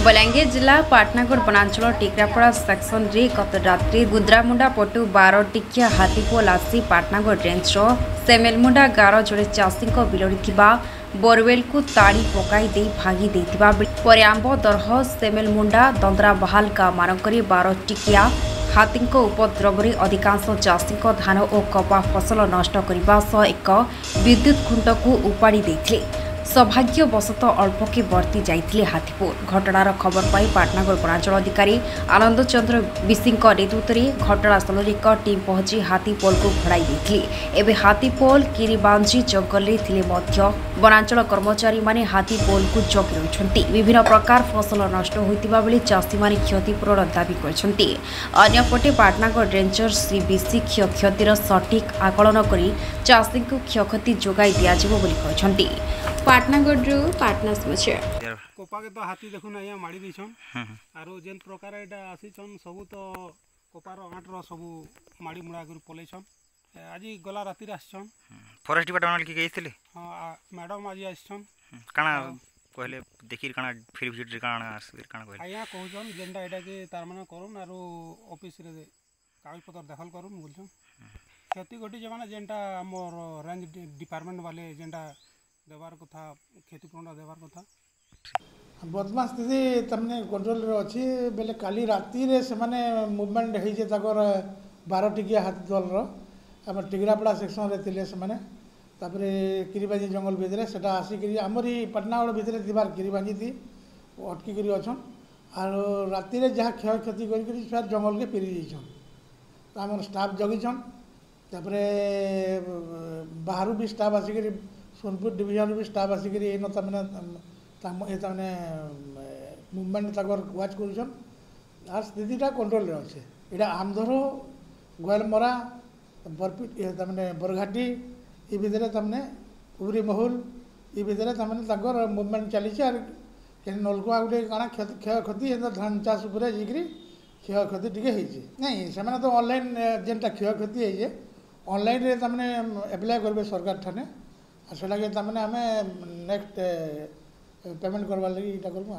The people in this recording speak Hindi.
बलांगीर जिला पाटनागढ़ वनांचल टिकरापड़ा सेक्शन रे गत रात्रि गुद्रामुंडा पटु 12 टिकिया हाथीपोल आसी पाटनागढ़ रेंजर सेमेलमुंडा गाँव जड़े चाषी बिलड़ी बोरवेल को ताड़ी पकाई दे भागी देथिबा परे आंब दरह सेमेलमुंडा दंदरा बहाल गाँव मानकरी 12 टिकिया हाथी उपद्रव अधिकांश चाषी धान और कपा फसल नष्ट करने सह एक विद्युत खुंट को उपाड़ी देथिले। सौभाग्यवशत अल्पके बर्ती जाइथिले हाथीपोल। घटनार खबर पाई पाटनागढ़ वनांचल अधिकारी आनंद चंद्र विशी नेतृत्व में घटनास्थल में एक टीम पहुंची हाथीपोल को घड़ाई देथिले। एबे हाथीपोल किरीबांजी जंगल में थिले मध्य वनांचल कर्मचारी माने हाथीपोल को जगी रहिछन्ति। विभिन्न प्रकार फसल नष्ट होइतिबा बेले चाषी माने क्षतिपूरण दाबी करछन्ति। अन्यपटे पाटनागढ़ रेंजर श्री विशी क्षतिर सठिक आकलन करी चाषी को क्षयक्षति जोगाई दियाजिबो बोली कहछन्ति। पाटनागढ़ पाटना समाचार कोपा के तो हाथी देखुन आया माड़ी दीछन आरो जेन प्रकार एटा आसीछन सबु तो कोपार आंटर सबु माड़ी मुड़ा कर पलेछन। आज गला राति आछन फॉरेस्ट डिपार्टमेंट की गइथिले। हां मैडम आज आछन काना कहले देखिर काना फिर विजिट रे काना आसीर काना कहले आया कहउछन जेंडा एटा के तार माने करून आरो ऑफिस रे कागज पत्र दाखल करून बोलछन। क्षति घटी जे माने जेंटा हमर रेंज डिपार्टमेंट वाले जेंटा देवार कथा क्षतिपूरण देवार कथा वर्तमान स्थिति तमने कंट्रोल रे अछि बेले काली राति रे से माने मूवमेंट हे जे तकर 12 टिकिया हाथी दल रो हम टिगरापड़ा सेक्शन रे थिले से माने तापरे किरीबाजी जंगल भितरे सेटा आसी करी हमरी पटनागढ़ भितरे दिवार किरीबाजी थी अटकी करी अछन आरो राति रे जहा क्षय क्षति करी करी फिर जंगल के पेरी जइछन। त हमर स्टाफ जगिछन तापरे बाहरु भी स्टाफ आसी करी सोनपुर डिविजन भी स्टाफ आसिक तमें मुवमेंट वाच कर स्थितिटा कंट्रोल अच्छे। यहाँ आमधर गोयलमरा बरपिट तमें बरघाटी ये भितर तमें उबरी महल ये भितर तमें मुवमेंट चली नलकुआ गोटे काଣା क्षय क्षति धान चाष जाकि क्षय क्षति टी नहीं से तो ऑनलाइन जेनटा क्षय क्षति है ऑनलाइन रे तमें एप्लाय करेंगे सरकार ठाने से आम नेक्स्ट पेमेंट करवार लगी इटा करूँ।